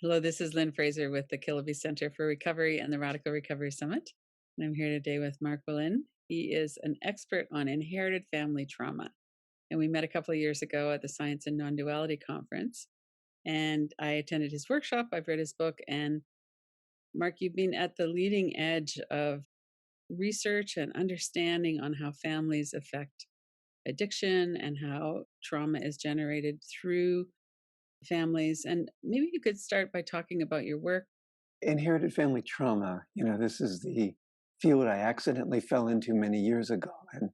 Hello, this is Lynn Fraser with the Killaby Center for Recovery and the Radical Recovery Summit. And I'm here today with Mark Wolynn. He is an expert on inherited family trauma. And we met a couple of years ago at the Science and Non-Duality Conference. And I attended his workshop. I've read his book. And Mark, you've been at the leading edge of research and understanding on how families affect addiction and how trauma is generated through families. And maybe you could start by talking about your work. Inherited family trauma, this is the field I accidentally fell into many years ago. And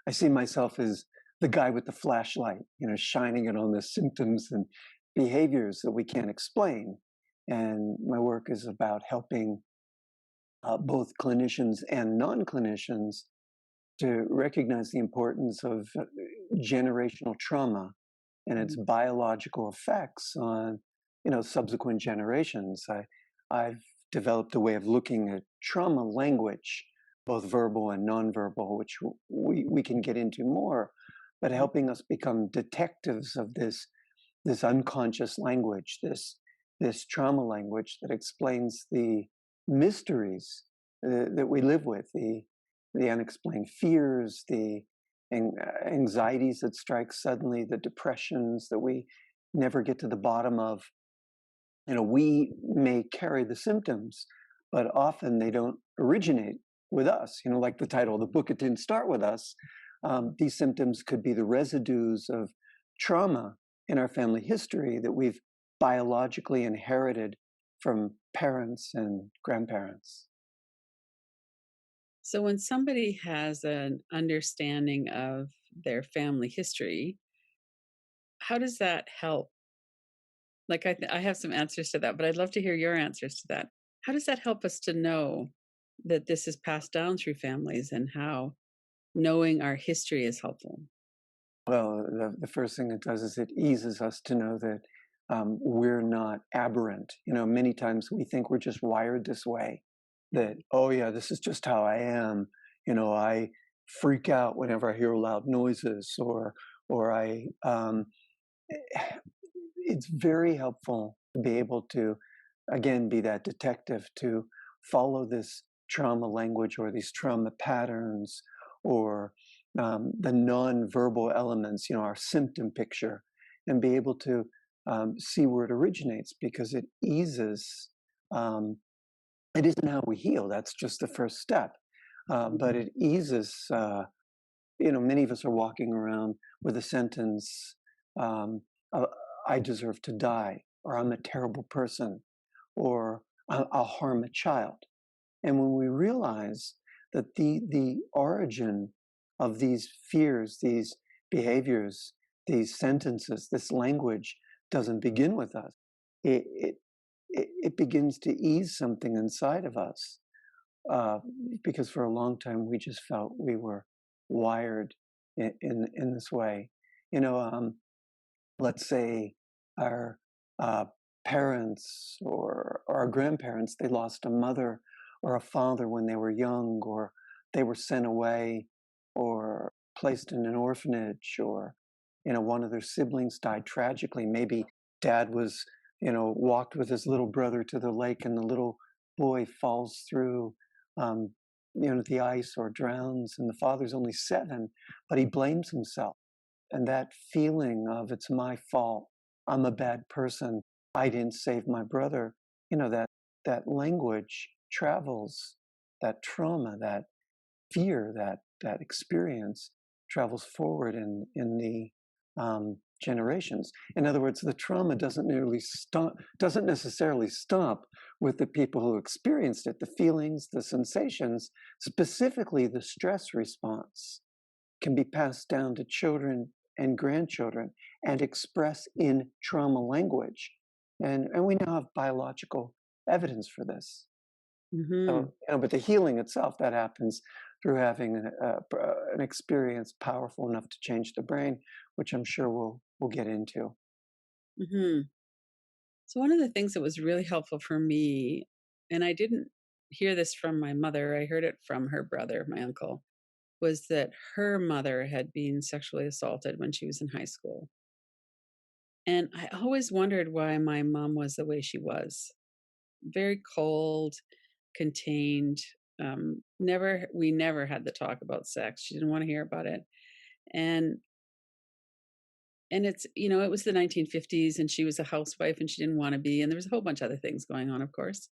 I see myself as the guy with the flashlight, shining it on the symptoms and behaviors that we can't explain. And my work is about helping both clinicians and non-clinicians to recognize the importance of generational trauma and its biological effects on, subsequent generations. I've developed a way of looking at trauma language, both verbal and nonverbal, which we can get into more, but helping us become detectives of this unconscious language, this trauma language that explains the mysteries that we live with, the unexplained fears, the anxieties that strike suddenly, the depressions that we never get to the bottom of. We may carry the symptoms, but often they don't originate with us. Like the title of the book, it didn't start with us. These symptoms could be the residues of trauma in our family history that we've biologically inherited from parents and grandparents. So, when somebody has an understanding of their family history, how does that help? Like, I have some answers to that, but I'd love to hear your answers to that. How does that help us to know that this is passed down through families and how knowing our history is helpful? Well, the first thing it does is it eases us to know that we're not aberrant. Many times we think we're just wired this way, that, oh, yeah, this is just how I am. I freak out whenever I hear loud noises, or it's very helpful to be able to, again, be that detective, to follow this trauma language or these trauma patterns, or the non-verbal elements, our symptom picture, and be able to see where it originates, because it eases. It isn't how we heal. That's just the first step. But it eases. Many of us are walking around with a sentence, um, uh, I deserve to die, or I'm a terrible person, or I'll harm a child. And when we realize that the origin of these fears, these behaviors, these sentences, this language doesn't begin with us, it, it, it begins to ease something inside of us. Uh, because for a long time we just felt we were wired in this way. You know, um, let's say our parents or our grandparents, they lost a mother or a father when they were young, or they were sent away, or placed in an orphanage, or one of their siblings died tragically. Maybe dad was, walked with his little brother to the lake, and the little boy falls through um, the ice or drowns, and the father's only 7, but he blames himself. And that feeling of, it's my fault, I'm a bad person, I didn't save my brother, that language travels, that trauma, that fear, that experience travels forward in the generations. In other words, the trauma doesn't necessarily stop with the people who experienced it. The feelings, the sensations, specifically the stress response, can be passed down to children and grandchildren and express in trauma language. And we now have biological evidence for this. Hmm. But the healing itself, that happens through having an experience powerful enough to change the brain, which I'm sure we'll get into. Hmm. So, one of the things that was really helpful for me, and I didn't hear this from my mother, I heard it from her brother, my uncle, was that her mother had been sexually assaulted when she was in high school. And I always wondered why my mom was the way she was. Very cold, contained, never we never had the talk about sex. She didn't wanna hear about it. And it's, it was the 1950s and she was a housewife and she didn't wanna be, and there was a whole bunch of other things going on, of course.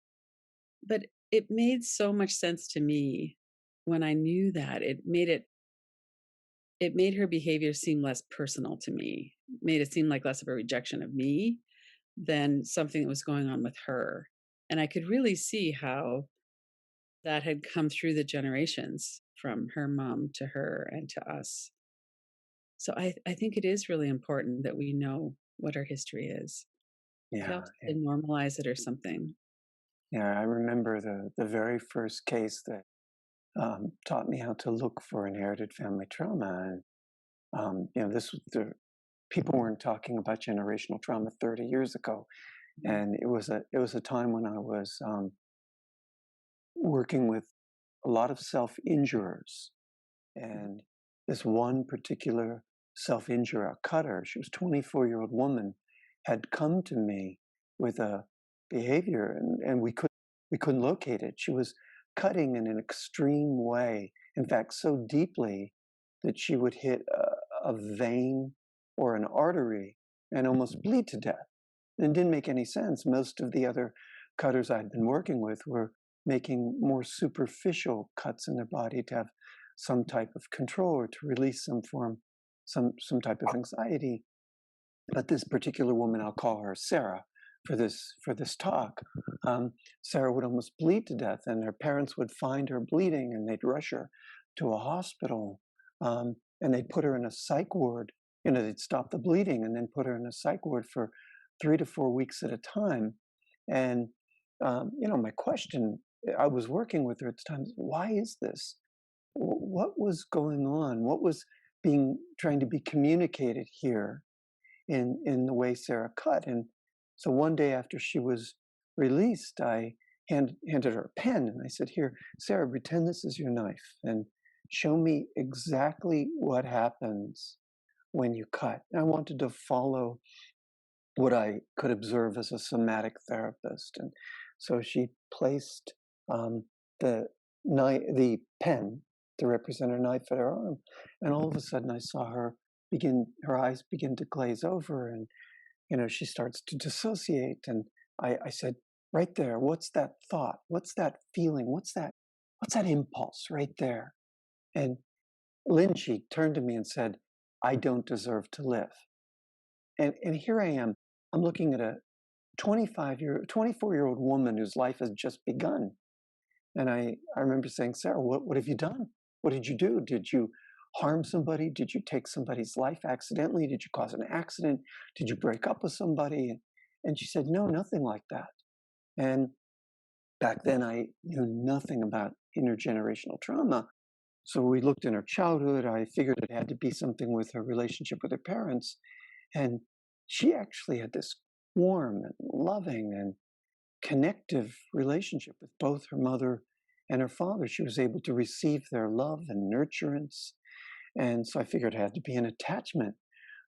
But it made so much sense to me when I knew that. It made her behavior seem less personal to me, made it seem like less of a rejection of me than something that was going on with her. And I could really see how that had come through the generations from her mom to her and to us. So I think it is really important that we know what our history is. It Yeah, helps to normalize it or something. yeah. I remember the very first case that taught me how to look for inherited family trauma. And this was the people weren't talking about generational trauma 30 years ago, Mm, and it was a time when I was working with a lot of self injurers. mm, And this one particular self-injurer, a cutter, she was a 24-year-old woman, had come to me with a behavior, and we couldn't locate it. She was cutting in an extreme way, in fact, so deeply that she would hit a vein or an artery and almost bleed to death. And it didn't make any sense. Most of the other cutters I'd been working with were making more superficial cuts in their body to have some type of control or to release some type of anxiety. But this particular woman, I'll call her Sarah for this talk, um, Sarah would almost bleed to death, and her parents would find her bleeding, and they'd rush her to a hospital, and they'd put her in a psych ward. They'd stop the bleeding and then put her in a psych ward for 3 to 4 weeks at a time. And my question, I was working with her at the time, why is this? What was going on? What was being trying to be communicated here in the way Sarah cut? And so one day after she was released, I handed her a pen and I said, "Here, Sarah, pretend this is your knife and show me exactly what happens when you cut." And I wanted to follow what I could observe as a somatic therapist. And so she placed the the pen to represent her knife at her arm, and all of a sudden I saw her eyes begin to glaze over, and she starts to dissociate. And I said, "Right there, what's that thought? What's that feeling? What's that impulse right there?" And Lynn, she turned to me and said, "I don't deserve to live." And here I am. I'm looking at a 24-year-old woman whose life has just begun. And I remember saying, "Sarah, what have you done? What did you do? Did you harm somebody? Did you take somebody's life accidentally? Did you cause an accident? Did you break up with somebody?" And she said, "No, nothing like that." And back then I knew nothing about intergenerational trauma. So we looked in her childhood. I figured it had to be something with her relationship with her parents. And she actually had this warm and loving and connective relationship with both her mother and her father. She was able to receive their love and nurturance. And so I figured it had to be an attachment.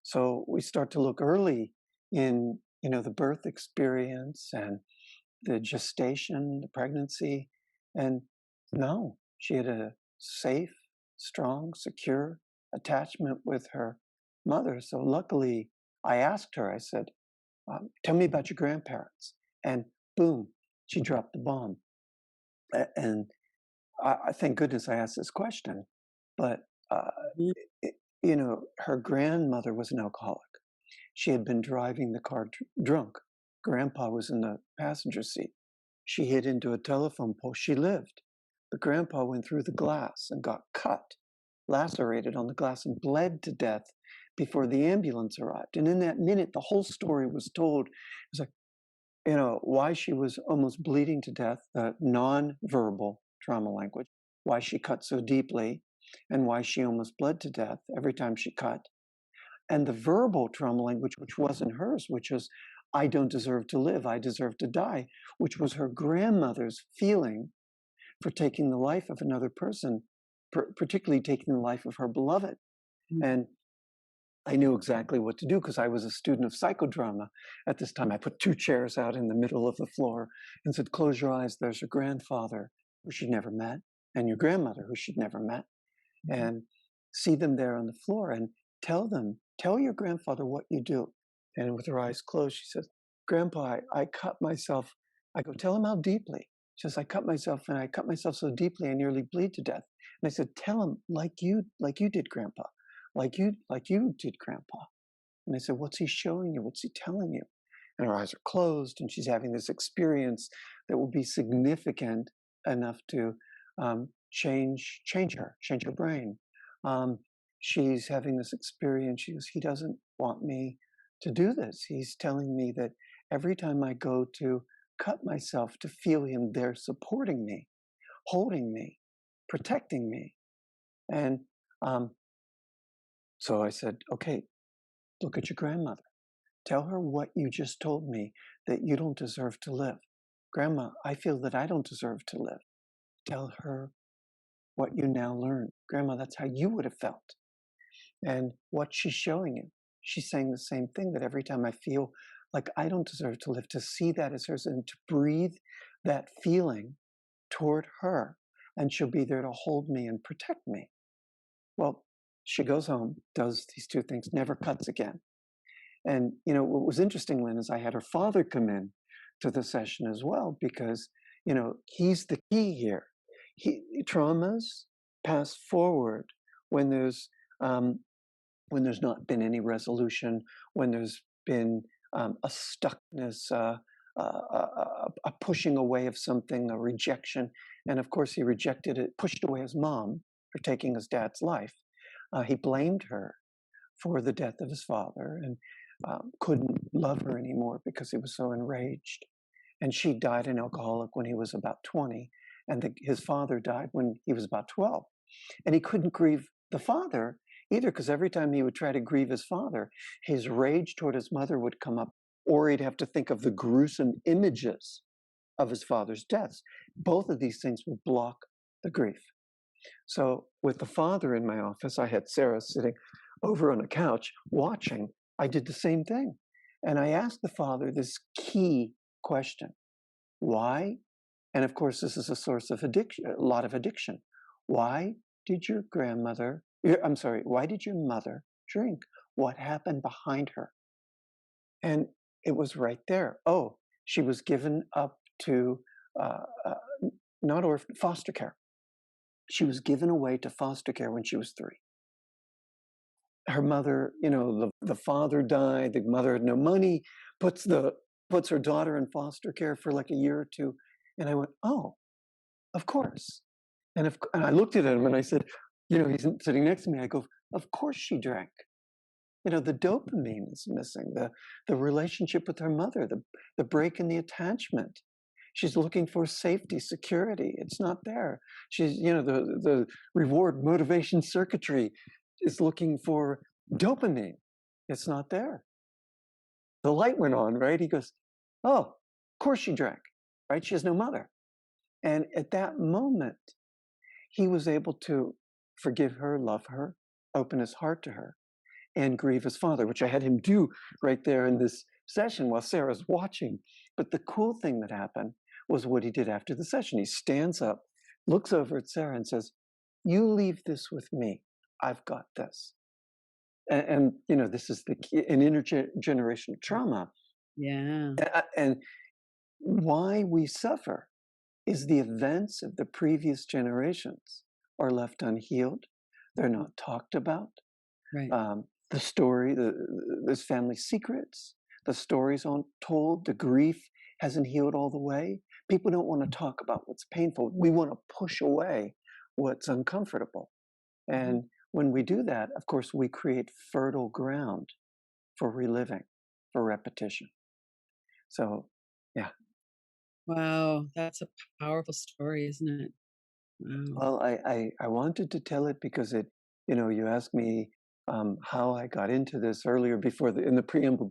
So we start to look early in, the birth experience and the gestation, the pregnancy. And no, she had a safe, strong, secure attachment with her mother. So luckily, I asked her, I said, "Tell me about your grandparents." And boom, she dropped the bomb. And I thank goodness I asked this question. But, uh, mm, her grandmother was an alcoholic. She had been driving the car drunk. Grandpa was in the passenger seat. She hit into a telephone pole. She lived. But grandpa went through the glass and got cut, lacerated on the glass, and bled to death before the ambulance arrived. And in that minute, the whole story was told. It was like, why she was almost bleeding to death, the nonverbal trauma language, why she cut so deeply, and why she almost bled to death every time she cut. And the verbal trauma language, which wasn't hers, which was, "I don't deserve to live, I deserve to die," which was her grandmother's feeling for taking the life of another person, particularly taking the life of her beloved. mm. And I knew exactly what to do because I was a student of psychodrama at this time. I put two chairs out in the middle of the floor and said, close your eyes. There's your grandfather, who she'd never met, and your grandmother, who she'd never met, Mhm. and see them there on the floor and tell your grandfather what you do. And with her eyes closed, she says, Grandpa, I cut myself. I go, tell him how deeply. She says, I cut myself and I cut myself so deeply I nearly bleed to death. And I said, tell him like you did, Grandpa, like you did, Grandpa. And I said, what's he showing you? What's he telling you? And her eyes are closed, and she's having this experience that will be significant enough to change her brain. Um, she's having this experience. She goes, he doesn't want me to do this. He's telling me that every time I go to cut myself, to feel him there supporting me, holding me, protecting me. And um, so I said, okay, look at your grandmother. Tell her what you just told me, that you don't deserve to live. Grandma, I feel that I don't deserve to live. Tell her what you now learn. Grandma, that's how you would have felt. And what she's showing you, she's saying the same thing, that every time I feel like I don't deserve to live, to see that as hers and to breathe that feeling toward her. And she'll be there to hold me and protect me. Well, she goes home, does these two things, never cuts again. And what was interesting, Lynn, is I had her father come in to the session as well because he's the key here. Traumas pass forward when um, there's not been any resolution, when there's been a stuckness, a pushing away of something, a rejection. And of course, he rejected it, pushed away his mom for taking his dad's life. He blamed her for the death of his father and couldn't love her anymore because he was so enraged. And she died an alcoholic when he was about 20, and his father died when he was about 12. And he couldn't grieve the father either because every time he would try to grieve his father, his rage toward his mother would come up, or he'd have to think of the gruesome images of his father's deaths. Both of these things would block the grief. So with the father in my office, I had Sarah sitting over on a couch watching. I did the same thing. And I asked the father this key question: why? And of course, this is a source of addiction, a lot of addiction. Why did your grandmother, I'm sorry, why did your mother drink? What happened behind her? And it was right there. Oh, she was given up to uh, uh, not orphan, foster care. She was given away to foster care when she was 3. Her mother, the father died, the mother had no money, puts her daughter in foster care for like a year or 2. And I went, oh, of course. And I looked at him and I said, he's sitting next to me. I go, of course she drank. The dopamine is missing, the relationship with her mother, the break in the attachment. She's looking for safety, security. It's not there. She's, the reward motivation circuitry is looking for dopamine. It's not there. The light went on, right? He goes, oh, of course she drank, right? She has no mother. And at that moment, he was able to forgive her, love her, open his heart to her, and grieve his father, which I had him do right there in this session while Sarah's watching. But the cool thing that happened was what he did after the session. He stands up, looks over at Sarah, and says, you leave this with me. I've got this. And this is the key in intergenerational trauma. Yeah. And why we suffer is the events of the previous generations are left unhealed. They're not talked about. Right. The story, there's family secrets. The stories aren't told. The grief hasn't healed all the way. People don't want to talk about what's painful. We want to push away what's uncomfortable. Mhm. And when we do that, of course, we create fertile ground for reliving, for repetition. So, yeah. Wow, that's a powerful story, isn't it? Wow. Well, I wanted to tell it because you asked me how I got into this earlier in the preamble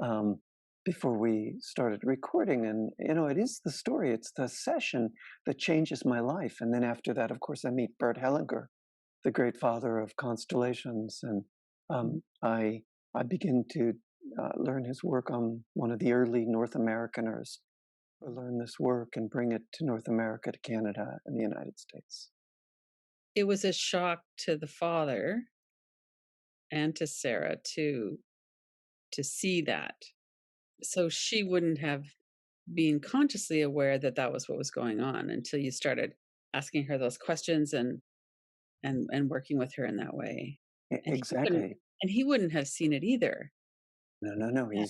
um, before we started recording. And, it is the story. It's the session that changes my life. And then after that, of course, I meet Bert Hellinger, the great father of constellations. And Mhm. I begin to learn his work on one of the early North Americaners who learn this work and bring it to North America, to Canada, and the United States. It was a shock to the father and to Sarah to see that. So she wouldn't have been consciously aware that that was what was going on until you started asking her those questions and working with her in that way. And he wouldn't Exactly. and he wouldn't have seen it either. No, no, no. Yeah.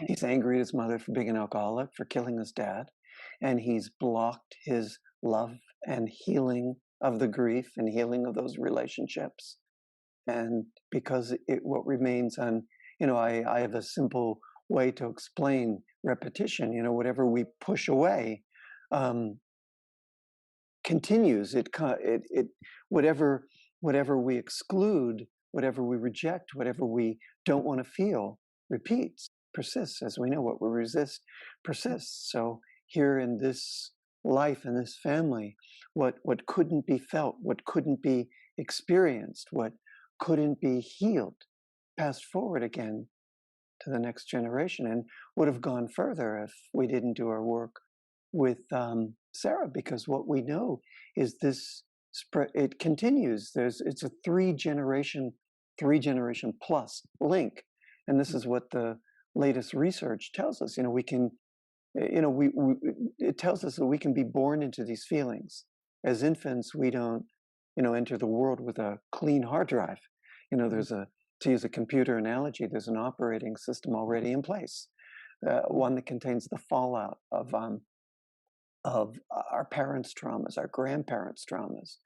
He's angry at his mother for being an alcoholic, for killing his dad, and he's blocked his love and healing of the grief and healing of those relationships. And because what remains on, I have a simple way to explain repetition. Whatever we push away, um, continues. Whatever we exclude, whatever we reject, whatever we don't want to feel, repeats, persists. As we know, what we resist persists. So here in this life, in this family, what couldn't be felt, what couldn't be experienced, what couldn't be healed, passed forward again to the next generation, and would have gone further if we didn't do our work with Sarah, because what we know is this spread. It continues. It's a three generation plus link, and this is what the latest research tells us. We can, we it tells us that we can be born into these feelings. As infants, we don't, enter the world with a clean hard drive. Mhm. There's a to use a computer analogy, there's an operating system already in place, one that contains the fallout of our parents' traumas, our grandparents' traumas,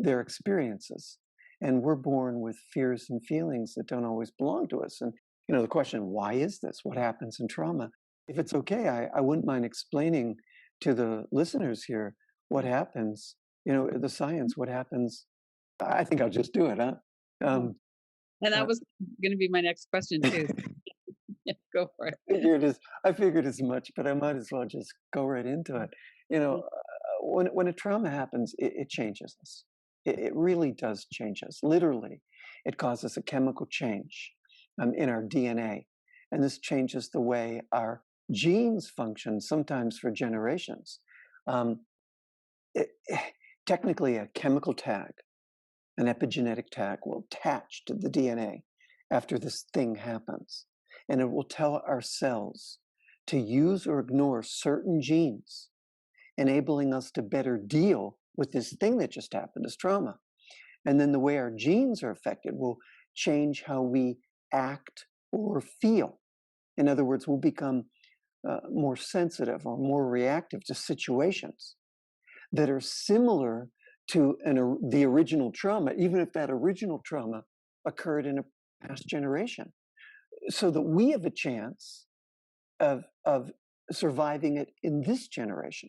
their experiences. And we're born with fears and feelings that don't always belong to us. And, the question, why is this? What happens in trauma? If it's okay, I wouldn't mind explaining to the listeners here what happens, the science, what happens. I think I'll just do it, huh? Yeah. Um, And that uh, was gonna be my next question too. Yeah, go for it. I figured as much, but I might as well just go right into it. When a trauma happens, it changes us. It really does change us. Literally, it causes a chemical change in our DNA, and this changes the way our genes function. Sometimes for generations. Um, it, Technically, a chemical tag, an epigenetic tag, will attach to the DNA after this thing happens. And it will tell our cells to use or ignore certain genes, enabling us to better deal with this thing that just happened as trauma. And then the way our genes are affected will change how we act or feel. In other words, we'll become more sensitive or more reactive to situations that are similar to the original trauma, even if that original trauma occurred in a past generation, so that we have a chance of surviving it in this generation.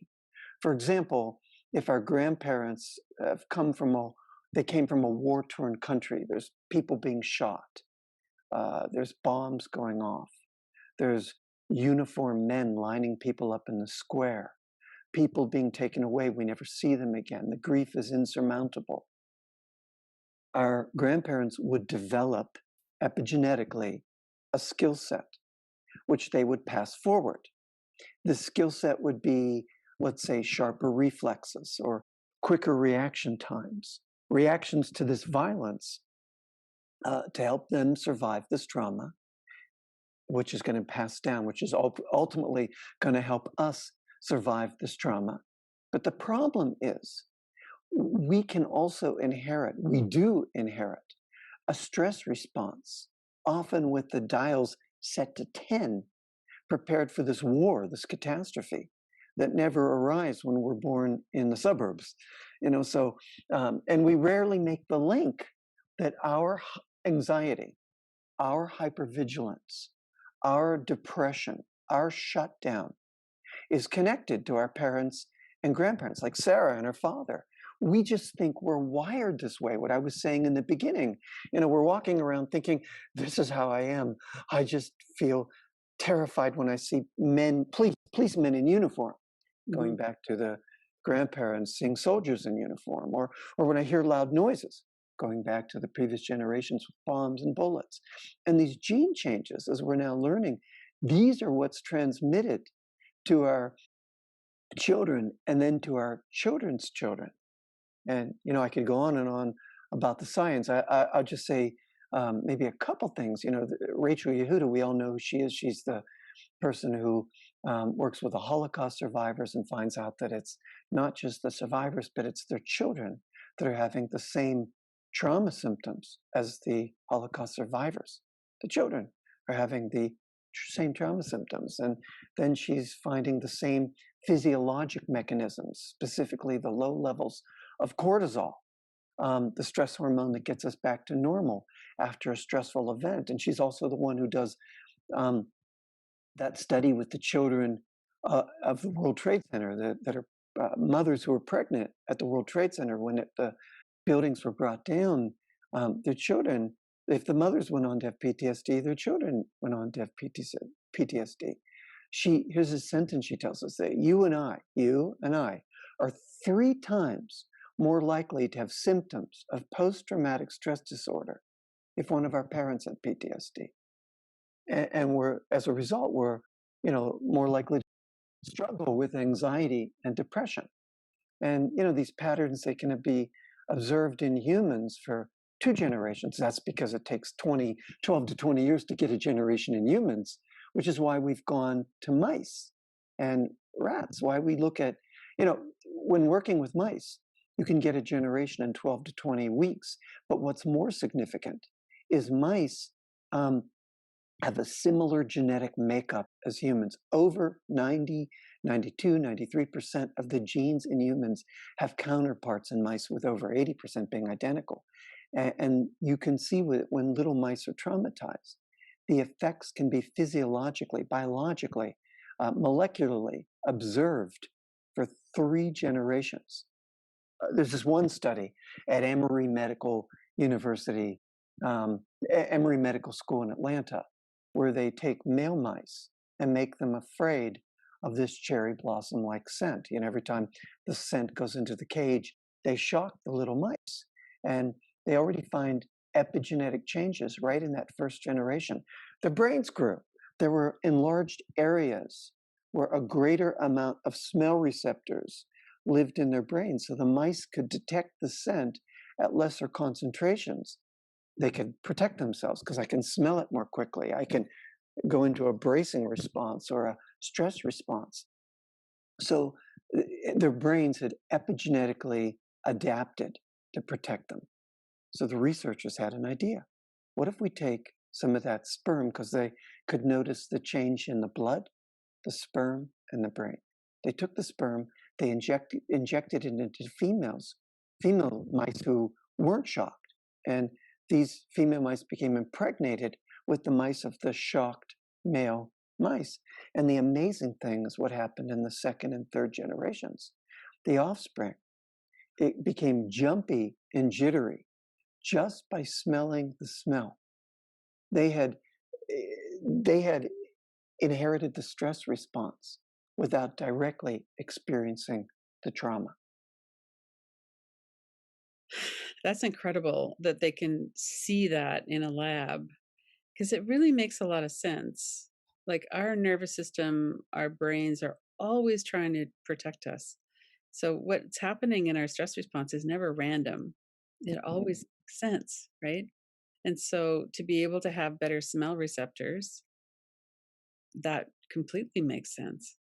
For example, if our grandparents have they came from a war-torn country. There's people being shot. There's bombs going off. There's uniformed men lining people up in the square. People being taken away. We never see them again. The grief is insurmountable. Our grandparents would develop epigenetically a skill set which they would pass forward. The skill set would be, let's say, sharper reflexes or quicker reaction times, reactions to this violence to help them survive this trauma, which is going to pass down, which is ultimately going to help us survive this trauma. But the problem is, we do inherit a stress response, often with the dials set to 10, prepared for this war, this catastrophe that never arrives when we're born in the suburbs. And we rarely make the link that our anxiety, our hypervigilance, our depression, our shutdown is connected to our parents and grandparents, like Sarah and her father. We just think we're wired this way. What I was saying in the beginning, we're walking around thinking, this is how I am. I just feel terrified when I see policemen in uniform, going Mhm. back to the grandparents seeing soldiers in uniform, or when I hear loud noises. going back to the previous generations with bombs and bullets. And these gene changes, as we're now learning, these are what's transmitted to our children and then to our children's children. And I could go on and on about the science. I'll just say maybe a couple things. Rachel Yehuda, we all know who she is. She's the person who works with the Holocaust survivors and finds out that it's not just the survivors, but it's their children that are having the same trauma symptoms as the Holocaust survivors. The children are having the same trauma symptoms. And then she's finding the same physiologic mechanisms, specifically the low levels of cortisol, the stress hormone that gets us back to normal after a stressful event. And she's also the one who does that study with the children of the World Trade Center that are mothers who were pregnant at the World Trade Center when the buildings were brought down. Their children, if the mothers went on to have PTSD, their children went on to have PTSD. Here's a sentence she tells us that you and I are 3 times more likely to have symptoms of post-traumatic stress disorder if one of our parents had PTSD. And as a result, we're more likely to struggle with anxiety and depression. And these patterns, they can be observed in humans for 2 generations. That's because it takes 12 to 20 years to get a generation in humans, which is why we've gone to mice and rats. Why we look at, when working with mice, you can get a generation in 12 to 20 weeks. But what's more significant is mice have a similar genetic makeup as humans. Over 90, 92, 93% of the genes in humans have counterparts in mice, with over 80% being identical. And you can see when little mice are traumatized, the effects can be physiologically, biologically, molecularly observed for 3 generations. There's this one study at Emory Medical University, Emory Medical School in Atlanta, where they take male mice and make them afraid of this cherry blossom-like scent. Every time the scent goes into the cage, they shock the little mice. And they already find epigenetic changes right in that first generation. Their brains grew. There were enlarged areas where a greater amount of smell receptors lived in their brains, so the mice could detect the scent at lesser concentrations. They could protect themselves because I can smell it more quickly. I can go into a bracing response or a stress response. So their brains had epigenetically adapted to protect them. So the researchers had an idea. What if we take some of that sperm, because they could notice the change in the blood, the sperm, and the brain. They took the sperm, they injected it into female mice who weren't shocked. And these female mice became impregnated with the mice of the shocked male mice. And the amazing thing is what happened in the 2nd and 3rd generations. The offspring, it became jumpy and jittery just by smelling the smell. They had inherited the stress response without directly experiencing the trauma. That's incredible that they can see that in a lab, because it really makes a lot of sense. Like, our nervous system, our brains are always trying to protect us. So what's happening in our stress response is never random. It always makes sense, right? And so to be able to have better smell receptors, that completely makes sense.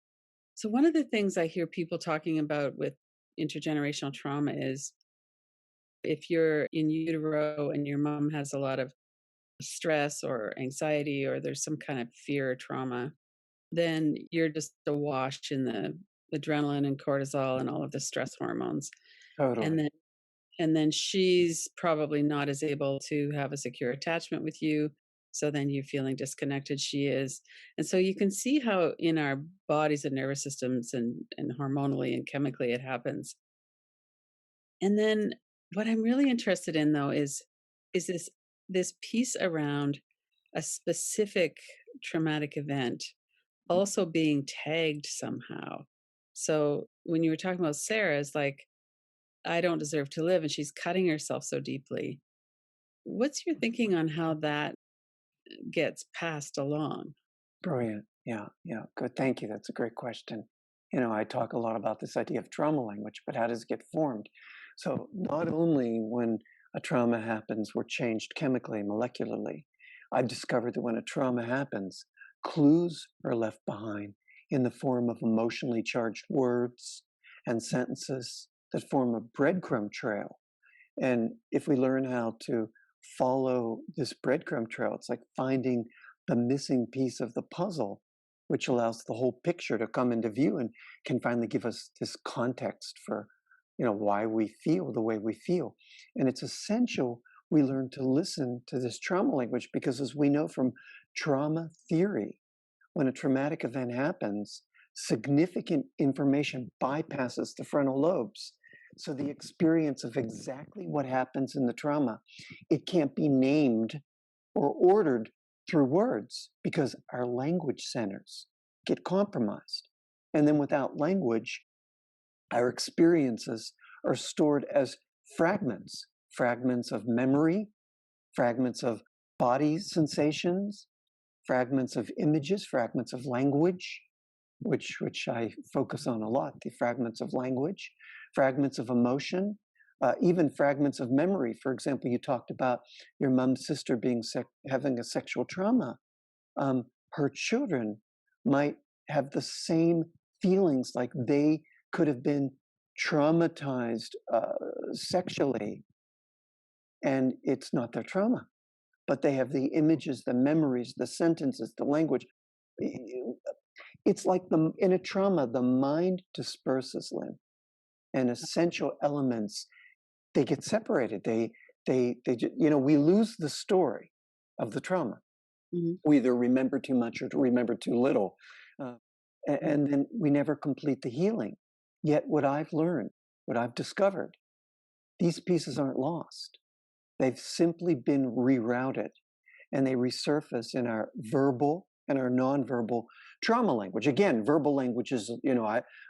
So one of the things I hear people talking about with intergenerational trauma is, if you're in utero and your mom has a lot of stress or anxiety, or there's some kind of fear or trauma, then you're just awash in the adrenaline and cortisol and all of the stress hormones. And Totally. then she's probably not as able to have a secure attachment with you. So then you're feeling disconnected. She is. And so you can see how in our bodies and nervous systems and hormonally and chemically it happens. And then what I'm really interested in, though, is this piece around a specific traumatic event also being tagged somehow. So when you were talking about Sarah, it's like, I don't deserve to live, and she's cutting herself so deeply. What's your thinking on how that gets passed along? Brilliant. Yeah, yeah. Good. Thank you. That's a great question. I talk a lot about this idea of trauma language, but how does it get formed? So, not only when a trauma happens, we're changed chemically, molecularly. I've discovered that when a trauma happens, clues are left behind in the form of emotionally charged words and sentences that form a breadcrumb trail. And if we learn how to follow this breadcrumb trail, it's like finding the missing piece of the puzzle, which allows the whole picture to come into view and can finally give us this context for, why we feel the way we feel. And it's essential we learn to listen to this trauma language because, as we know from trauma theory, when a traumatic event happens, significant information bypasses the frontal lobes. So the experience of exactly what happens in the trauma, it can't be named or ordered through words because our language centers get compromised. And then without language, our experiences are stored as fragments, fragments of memory, fragments of body sensations, fragments of images, fragments of language, which I focus on a lot, the fragments of language, fragments of emotion, even fragments of memory. For example, you talked about your mom's sister being having a sexual trauma. Her children might have the same feelings, like they could have been traumatized sexually, and it's not their trauma, but they have the images, the memories, the sentences, the language. It's like in a trauma, the mind disperses, Lynn, and essential elements, they get separated. We lose the story of the trauma. Mhm. We either remember too much or to remember too little, uh, Mm. and then we never complete the healing. Yet, what I've learned, what I've discovered, these pieces aren't lost. They've simply been rerouted and they resurface in our verbal and our nonverbal trauma language. Again, verbal language is,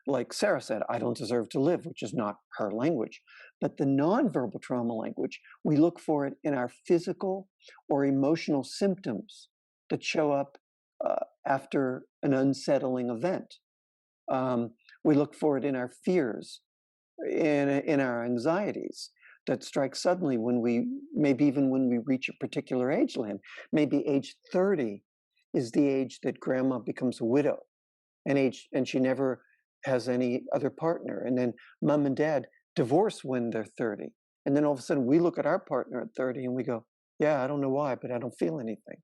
like Sarah said, I don't deserve to live, which is not her language. But the nonverbal trauma language, we look for it in our physical or emotional symptoms that show up after an unsettling event. Um, we look for it in our fears, in our anxieties that strike suddenly when maybe even when we reach a particular age, Lynn. Maybe age 30 is the age that grandma becomes a widow, and she never has any other partner. And then mom and dad divorce when they're 30. And then all of a sudden we look at our partner at 30 and we go, yeah, I don't know why, but I don't feel anything.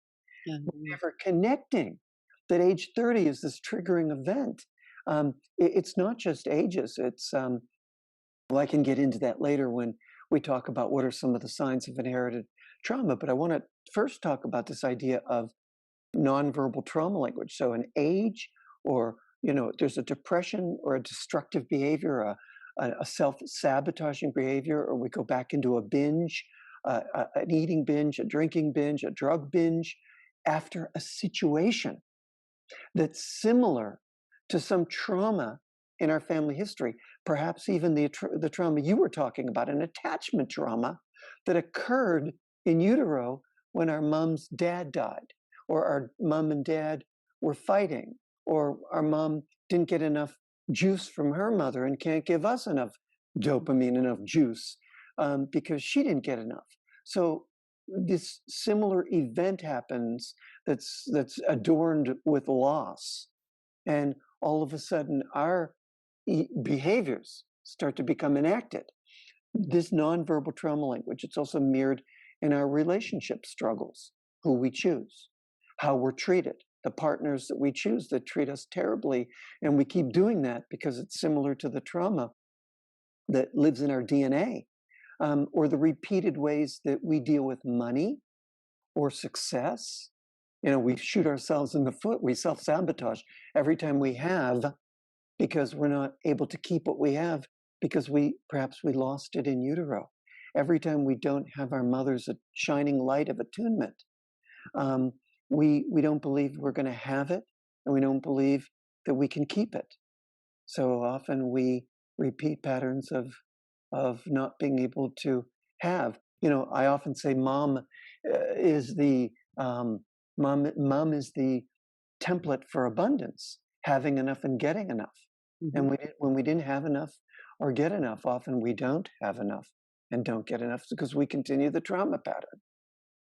Um, Never connecting that age 30 is this triggering event. It's not just ages, well, I can get into that later when we talk about what are some of the signs of inherited trauma, but I want to first talk about this idea of nonverbal trauma language. So, an age, or there's a depression or a destructive behavior, a self-sabotaging behavior, or we go back into a binge, an eating binge, a drinking binge, a drug binge, after a situation that's similar to some trauma in our family history, perhaps even the trauma you were talking about, an attachment trauma that occurred in utero when our mom's dad died, or our mom and dad were fighting, or our mom didn't get enough juice from her mother and can't give us enough dopamine, enough juice, because she didn't get enough. So this similar event happens that's adorned with loss, and all of a sudden our behaviors start to become enacted. This nonverbal trauma language, it's also mirrored in our relationship struggles, who we choose, how we're treated, the partners that we choose that treat us terribly, and we keep doing that because it's similar to the trauma that lives in our DNA, or the repeated ways that we deal with money or success. We shoot ourselves in the foot. We self sabotage every time we have, because we're not able to keep what we have because perhaps we lost it in utero. Every time we don't have our mother's shining light of attunement, um, we don't believe we're going to have it, and we don't believe that we can keep it. So often we repeat patterns of of not being able to have. I often say is the um, mom is the template for abundance, having enough and getting enough. Mhm. And when we didn't have enough or get enough, often we don't have enough and don't get enough because we continue the trauma pattern.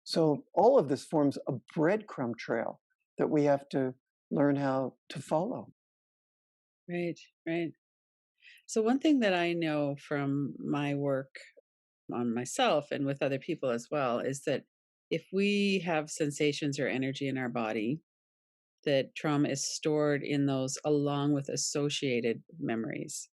So all of this forms a breadcrumb trail that we have to learn how to follow. Right, right. So, one thing that I know from my work on myself and with other people as well is that if we have sensations or energy in our body, that trauma is stored in those along with associated memories.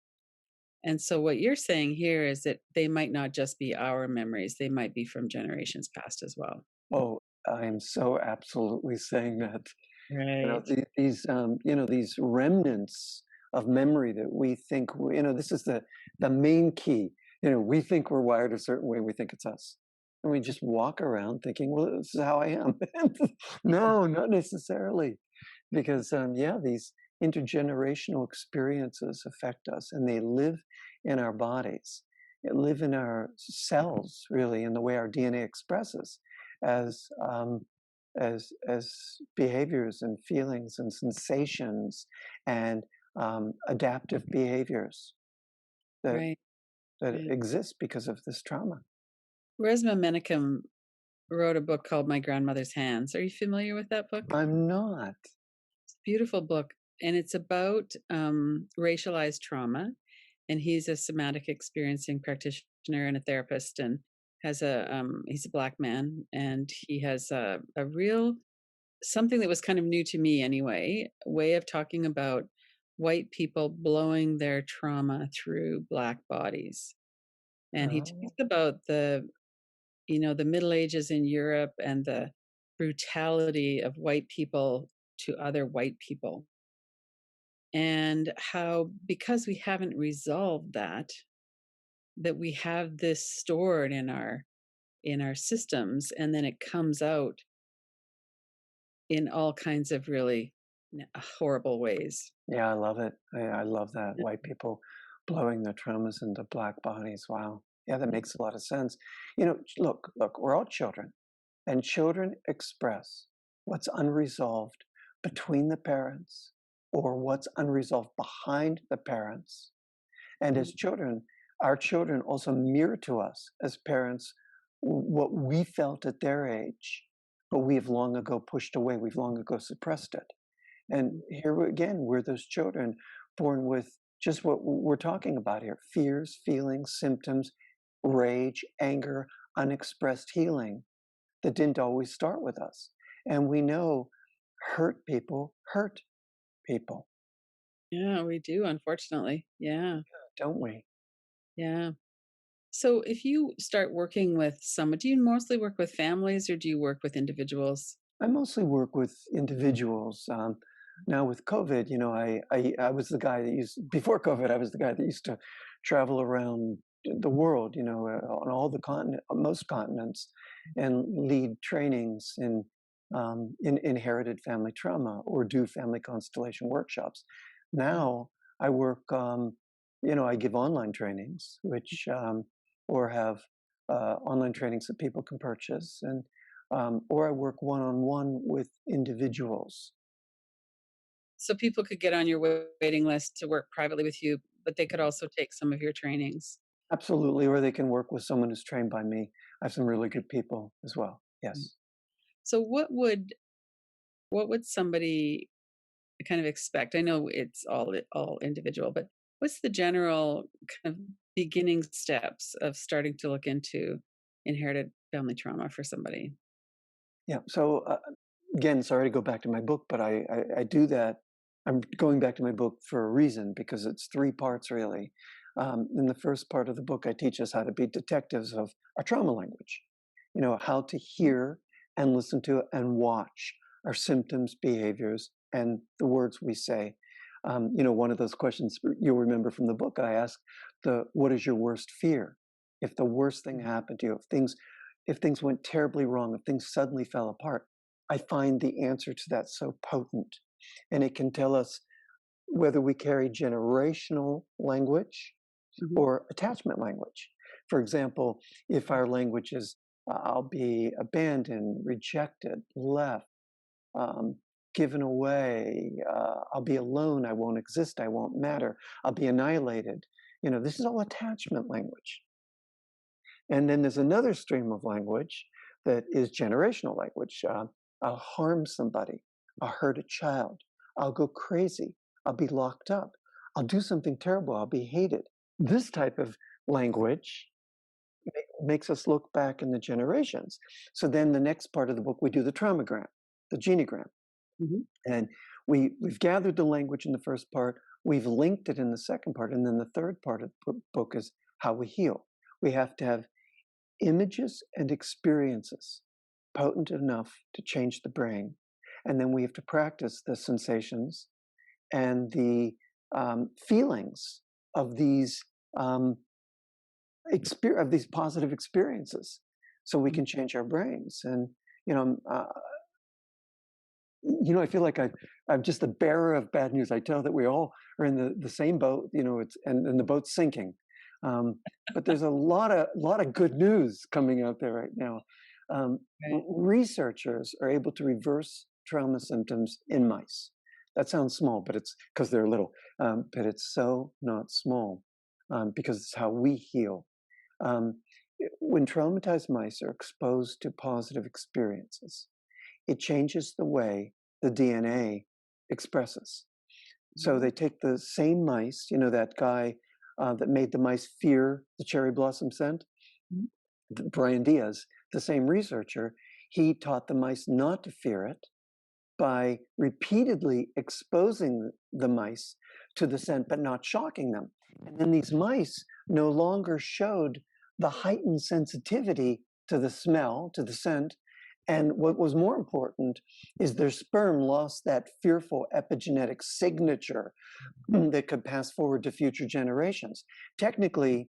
And so, what you're saying here is that they might not just be our memories, they might be from generations past as well. Oh, I am so absolutely saying that. Right. These remnants of memory that we think, this is the main key. We think we're wired a certain way. We think it's us. And we just walk around thinking, well, this is how I am. No, not necessarily. Because, yeah, these intergenerational experiences affect us and they live in our bodies. They live in our cells, really, in the way our DNA expresses as as behaviors and feelings and sensations and adaptive behaviors that Right. Right. exist because of this trauma. Resmaa Menakem wrote a book called My Grandmother's Hands. Are you familiar with that book? I'm not. It's a beautiful book, and it's about racialized trauma. And he's a somatic experiencing practitioner and a therapist, and has he's a black man, and he has a real something that was kind of new to me anyway, way of talking about white people blowing their trauma through black bodies. And he Oh, talks about the Middle Ages in Europe and the brutality of white people to other white people, and how because we haven't resolved that we have this stored in our systems, and then it comes out in all kinds of really horrible ways. yeah, I love it. I love that. White people blowing their traumas into black bodies. Wow. Yeah, that makes a lot of sense. Look, we're all children, and children express what's unresolved between the parents or what's unresolved behind the parents. And Mhm. as children, our children also mirror to us as parents what we felt at their age, but we have long ago pushed away, we've long ago suppressed it. And again, we're those children born with just what we're talking about here: fears, feelings, symptoms, rage, anger, unexpressed healing that didn't always start with us. And we know hurt people, Yeah, we do, unfortunately. Yeah, don't we? yeah. So if you start working with someone, do you mostly work with families or do you work with individuals? I mostly work with individuals. Now with COVID, I was the guy that before COVID, I was the guy that used to travel around the world, on all the most continents, and lead trainings in inherited family trauma or do family constellation workshops. Now I work, I give online trainings, which or have online trainings that people can purchase, and or I work one on one with individuals. So people could get on your waiting list to work privately with you, but they could also take some of your trainings. Absolutely, or they can work with someone who's trained by me. I have some really good people as well. Mm. Yes. So what would somebody kind of expect? I know it's all individual, but what's the general kind of beginning steps of starting to look into inherited family trauma for somebody? Yeah. So again, sorry to go back to my book, but I do that. I'm going back to my book for a reason because it's three parts really. In the first part of the book, I teach us how to be detectives of our trauma language. How to hear and listen to and watch our symptoms, behaviors, and the words we say. One of those questions you'll remember from the book, I asked what is your worst fear? If the worst thing happened to you, if things went terribly wrong, if things suddenly fell apart, I find the answer to that so potent. And it can tell us whether we carry generational language Mhm. or attachment language. For example, if our language is, I'll be abandoned, rejected, left, um, given away, I'll be alone, I won't exist, I won't matter, I'll be annihilated. This is all attachment language. And then there's another stream of language that is generational language. I'll harm somebody, I'll hurt a child, I'll go crazy, I'll be locked up, I'll do something terrible, I'll be hated. This type of language makes us look back in the generations. So then the next part of the book, we do the traumagram, the genogram. Mhm. And we've gathered the language in the first part, we've linked it in the second part, and then the third part of the book is how we heal. We have to have images and experiences potent enough to change the brain. And then we have to practice the sensations and the feelings of these of these positive experiences, so we Mhm. can change our brains. And you know, uh, I feel like I'm just the bearer of bad news. I tell that we all are in the same boat. And the boat's sinking. But there's a lot of good news coming out there right now. Right. Researchers are able to reverse trauma symptoms in mice. That sounds small, but it's because they're little. But it's so not small, because it's how we heal. Um, when traumatized mice are exposed to positive experiences, it changes the way the DNA expresses. So Mhm. they take the same mice, that guy that made the mice fear the cherry blossom scent, Mhm. Brian Diaz, the same researcher, he taught the mice not to fear it by repeatedly exposing the mice to the scent, but not shocking them. And then these mice no longer showed the heightened sensitivity to the smell, to the scent. And what was more important is their sperm lost that fearful epigenetic signature that could pass forward to future generations. Technically,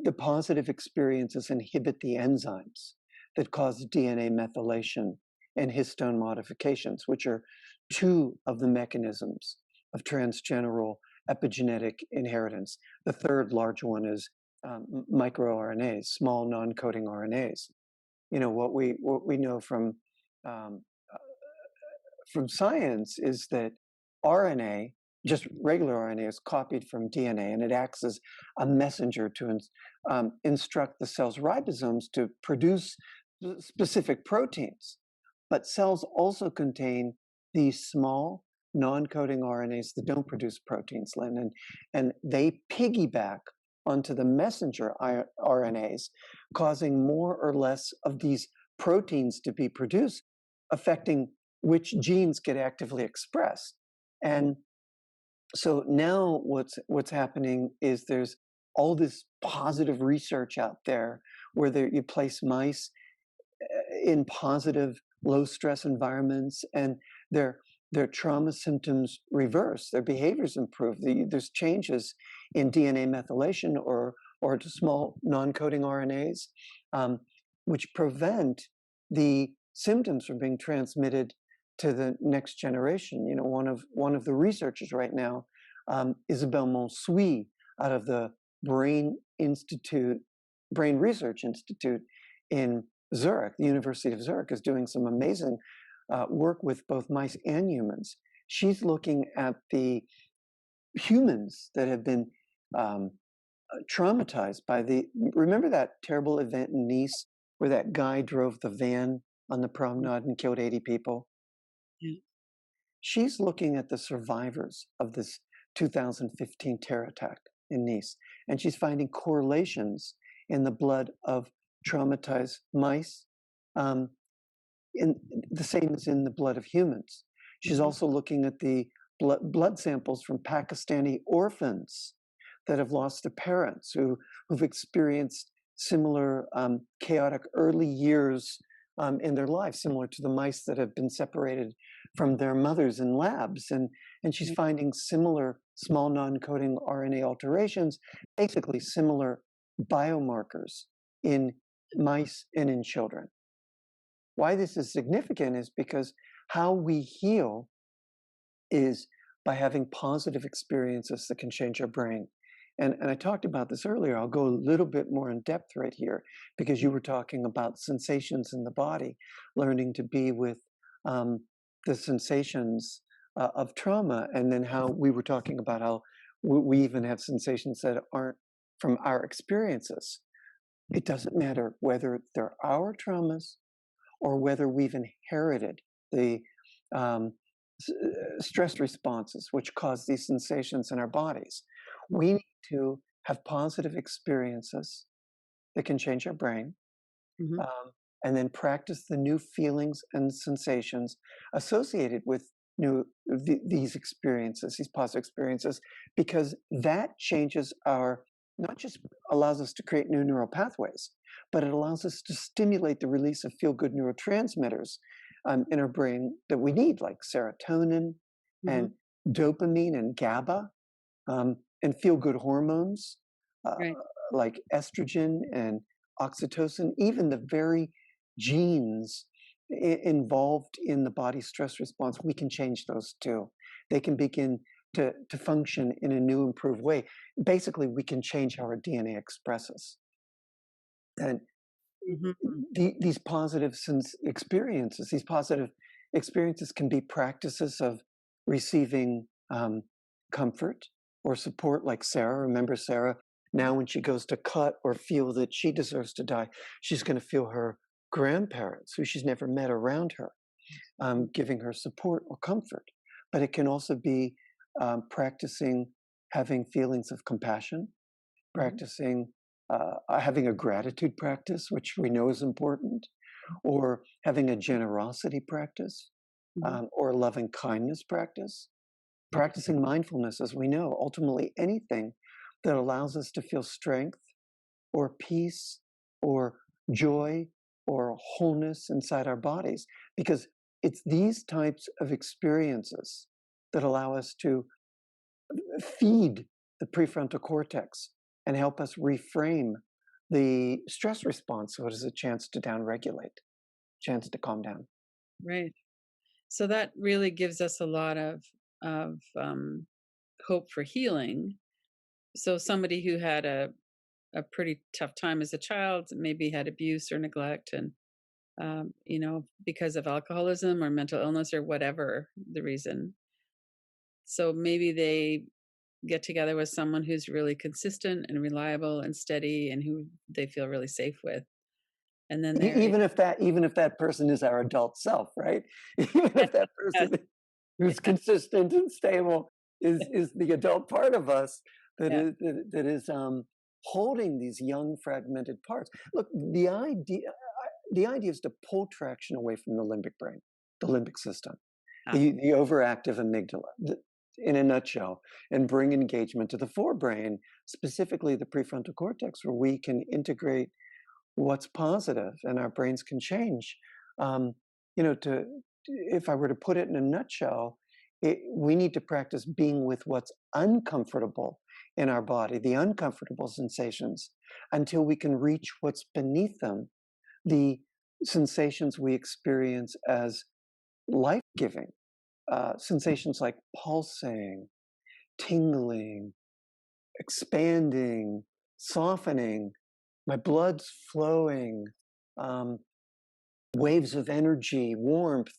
the positive experiences inhibit the enzymes that cause DNA methylation and histone modifications, which are two of the mechanisms of transgeneral epigenetic inheritance. The third large one is microRNAs, small non-coding RNAs. What we know um, from science is that RNA, just regular RNA, is copied from DNA, and it acts as a messenger to instruct the cell's ribosomes to produce specific proteins. But cells also contain these small non-coding RNAs that don't produce proteins, Lynn, and they piggyback onto the messenger RNAs, causing more or less of these proteins to be produced, affecting which genes get actively expressed. And so now what's happening is there's all this positive research out there where you place mice in positive low stress environments, and their trauma symptoms reverse, their behaviors improve. There's changes in DNA methylation or to small non-coding RNAs, um, which prevent the symptoms from being transmitted to the next generation. One of the researchers right now, Isabelle Monsuy, out of the Brain Institute, Brain Research Institute in Zurich, the University of Zurich, is doing some amazing work with both mice and humans. She's looking at the humans that have been um, traumatized by remember that terrible event in Nice where that guy drove the van on the promenade and killed 80 people? Yeah. She's looking at the survivors of this 2015 terror attack in Nice, and she's finding correlations in the blood of traumatized mice, um, in the same as in the blood of humans. She's Mhm. also looking at the blood samples from Pakistani orphans that have lost their parents, who've experienced similar chaotic early years in their lives, similar to the mice that have been separated from their mothers in labs. And she's Right. finding similar small non-coding RNA alterations, basically similar biomarkers in mice and in children. Why this is significant is because how we heal is by having positive experiences that can change our brain. And I talked about this earlier. I'll go a little bit more in depth right here because you were talking about sensations in the body, learning to be with um, the sensations of trauma, and then how we were talking about how we even have sensations that aren't from our experiences. It doesn't matter whether they're our traumas or whether we've inherited the um, stress responses which cause these sensations in our bodies. We need to have positive experiences that can change our brain, Hmm. um, and then practice the new feelings and sensations associated with these experiences, these positive experiences, because that changes our, not just allows us to create new neural pathways, but it allows us to stimulate the release of feel good neurotransmitters in our brain that we need, like serotonin Hmm. and dopamine and GABA, and feel good hormones uh, Right. like estrogen and oxytocin, even the very genes involved in the body's stress response, we can change those too. They can begin to function in a new, improved way. Basically, we can change how our DNA expresses. And Hmm. these positive these positive experiences can be practices of receiving comfort or support, like Sarah. Remember, Sarah, now when she goes to cut or feel that she deserves to die, she's going to feel her grandparents, who she's never met, around her, giving her support or comfort. But it can also be practicing having feelings of compassion, Hmm. practicing having a gratitude practice, which we know is important, or having a generosity practice, Hmm. or a loving kindness practice, practicing mindfulness, as we know, ultimately anything that allows us to feel strength or peace or joy or wholeness inside our bodies, because it's these types of experiences that allow us to feed the prefrontal cortex and help us reframe the stress response so it has a chance to downregulate, chance to calm down. Right. So that really gives us a lot of hope for healing. So somebody who had a pretty tough time as a child, maybe had abuse or neglect, and because of alcoholism or mental illness or whatever the reason. So maybe they get together with someone who's really consistent and reliable and steady and who they feel really safe with. And then they're Even if that person is our adult self, right? Even yes, if that yes, person who's yeah, consistent and stable is the adult part of us yeah. that is holding these young fragmented parts. Look, the idea is to pull traction away from the limbic brain, the limbic system, Ah, the overactive amygdala, in a nutshell, and bring engagement to the forebrain, specifically the prefrontal cortex, where we can integrate what's positive and our brains can change. Um, to if I were to put it in a nutshell, we need to practice being with what's uncomfortable in our body, the uncomfortable sensations, until we can reach what's beneath them, the sensations we experience as life giving, sensations like pulsing, tingling, expanding, softening, my blood's flowing, um, waves of energy, warmth,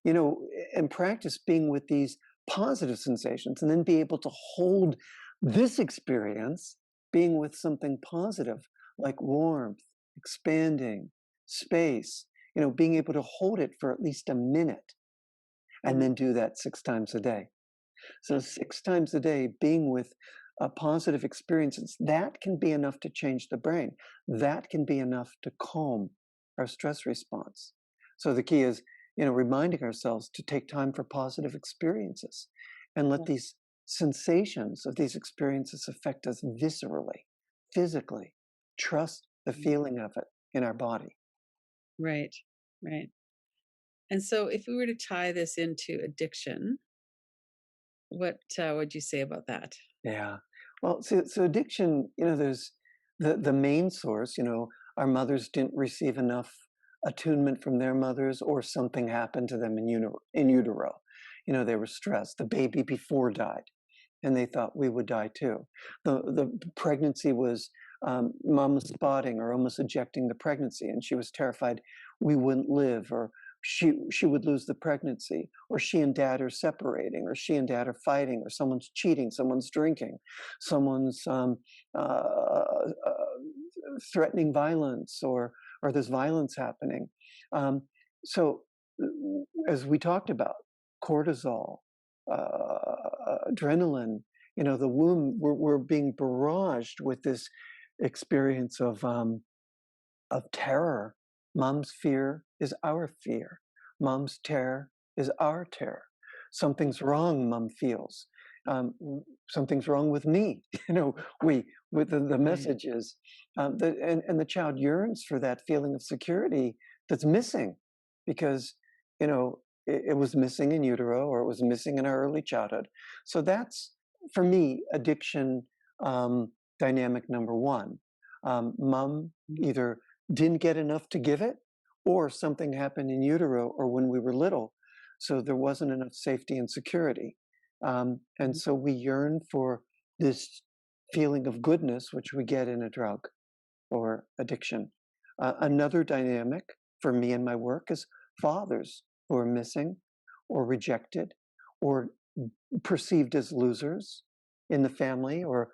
and practice being with these positive sensations and then be able to hold this experience being with something positive like warmth, expanding, space, being able to hold it for at least a minute and mhm, then do that 6 times a day. So 6 times a day, being with positive experiences, that can be enough to change the brain. That can be enough to calm our stress response. So the key is, reminding ourselves to take time for positive experiences and let yeah, these sensations of these experiences affect us viscerally, physically. Trust the mhm. feeling of it in our body. Right, right. And so if we were to tie this into addiction, what would you say about that? Yeah. Well, so addiction, there's the main source, our mothers didn't receive enough attunement from their mothers, or something happened to them in utero. They were stressed. The baby before died. and they thought we would die too. The pregnancy was mom was spotting or almost ejecting the pregnancy, and she was terrified we wouldn't live, or she would lose the pregnancy, or she and dad are separating, or she and dad are fighting, or someone's cheating, someone's drinking, someone's threatening violence, or there's violence happening. Um, so, as we talked about, cortisol, adrenaline, the womb, we're being barraged with this experience of terror. Mom's fear is our fear. Mom's terror is our terror. Something's wrong, mom feels. Something's wrong with me. We with the Right. message is, and the child yearns for that feeling of security that's missing, because it was missing in utero, or it was missing in our early childhood. So that's, for me, addiction, dynamic number one. Mom Mm. either didn't get enough to give it, or something happened in utero or when we were little, so there wasn't enough safety and security. And Mhm. so we yearn for this feeling of goodness, which we get in a drug or addiction. Another dynamic for me in my work is fathers who are missing or rejected or perceived as losers in the family, or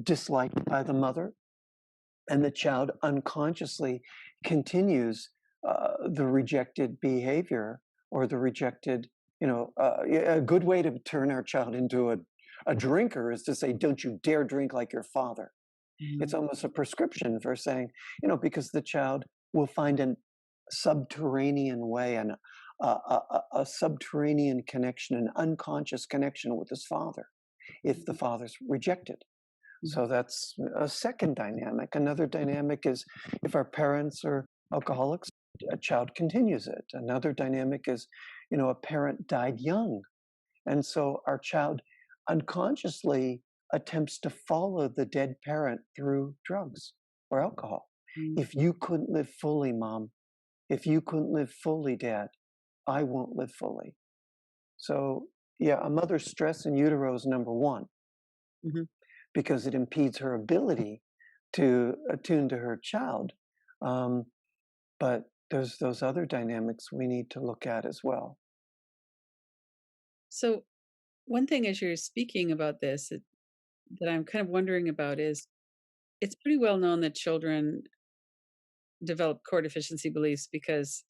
disliked by the mother, and the child unconsciously continues the rejected behavior, or the rejected, a good way to turn our child into a drinker is to say, don't you dare drink like your father. It's Mhm. almost a prescription for saying, because the child will find a subterranean way, and a subterranean connection, an unconscious connection with his father, if the father's rejected. Mhm. So that's a second dynamic. Another dynamic is if our parents are alcoholics, a child continues it. Another dynamic is, a parent died young. And so our child unconsciously attempts to follow the dead parent through drugs or alcohol. Mhm. If you couldn't live fully, mom, if you couldn't live fully, dad, I won't live fully. So, yeah, a mother's stress in utero is number one, Mhm. because it impedes her ability to attune to her child. Um, but there's those other dynamics we need to look at as well. So, one thing as you're speaking about this that I'm kind of wondering about is it's pretty well known that children develop core deficiency beliefs because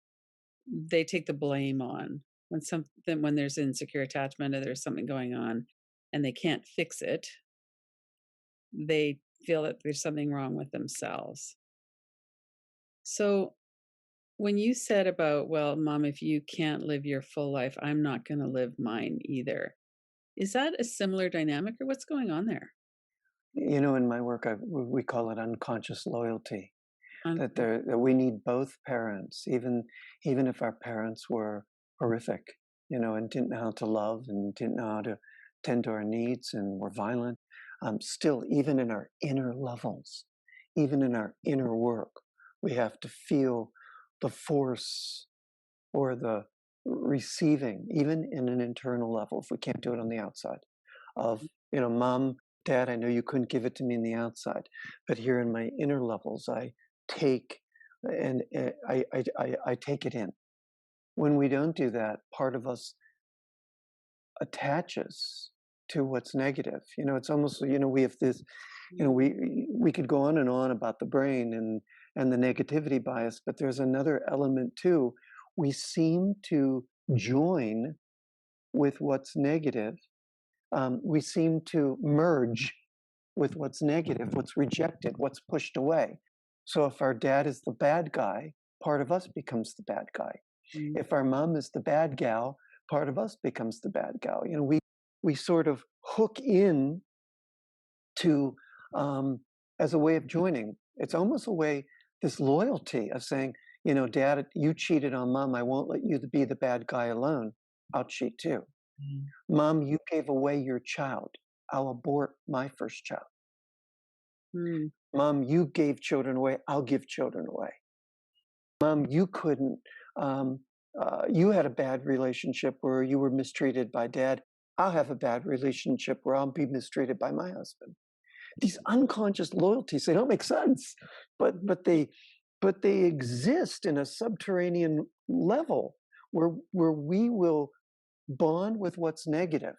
they take the blame on when there's insecure attachment or there's something going on and they can't fix it, they feel that there's something wrong with themselves. So when you said about, well, mom, if you can't live your full life, I'm not going to live mine either. Is that a similar dynamic or what's going on there? In my work, we call it unconscious loyalty. On That we need both parents, even if our parents were horrific, and didn't know how to love, and didn't know how to tend to our needs, and were violent. Still, even in our inner levels, even in our inner work, we have to feel the force, or the receiving, even in an internal level, if we can't do it on the outside, of, mom, dad, I know you couldn't give it to me in the outside, but here in my inner levels, I take, and I take it in. When we don't do that, part of us attaches to what's negative. It's almost, we have this, we could go on and on about the brain, and the negativity bias, but there's another element too. We seem to join with what's negative. We seem to merge with what's negative, what's rejected, what's pushed away. So if our dad is the bad guy, part of us becomes the bad guy. Mhm. If our mom is the bad gal, part of us becomes the bad gal. We sort of hook in to, as a way of joining. It's almost a way, this loyalty of saying, dad, you cheated on mom. I won't let you be the bad guy alone. I'll cheat too. Mhm. Mom, you gave away your child. I'll abort my first child. Mm. Mom, you gave children away. I'll give children away. Mom, you couldn't. You had a bad relationship where you were mistreated by dad. I'll have a bad relationship where I'll be mistreated by my husband. These unconscious loyalties, they don't make sense, but they exist in a subterranean level where we will bond with what's negative